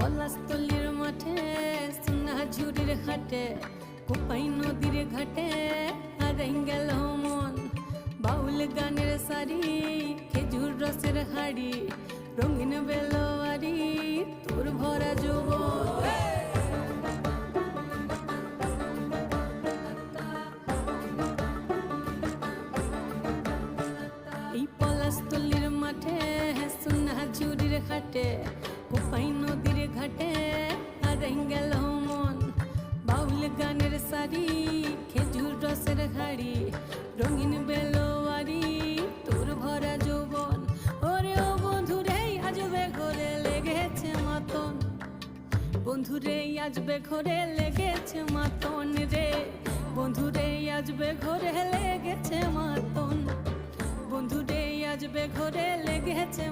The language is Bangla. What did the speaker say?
পলাশতলির মাঠে সোনাঝুরির হাটে কোপাই নদীর ঘাটে হারাই গেল মন। বাউল গানের শাড়ি খেজুর রসের হাড়ি রঙিন বেলোয়ারি তোর ভরা যৌবন। এই পলাশতলির মাঠে সোনাঝুরির হাটে কোপাই নদীর ঘাটে হারাই গেল মন। বাউল গানের শাড়ি খেজুর রসের হাড়ি রঙিন বেলোয়ারি তোর ভরা যৌবন। ওরে ও বন্ধুরে আজবে ঘরে লেগেছে মাতন, বন্ধুরে আজবে ঘরে লেগেছে মাতন রে, বন্ধুরে আজবে ঘরে লেগেছে মাতন, বন্ধুরে আজবে ঘরে লেগেছে।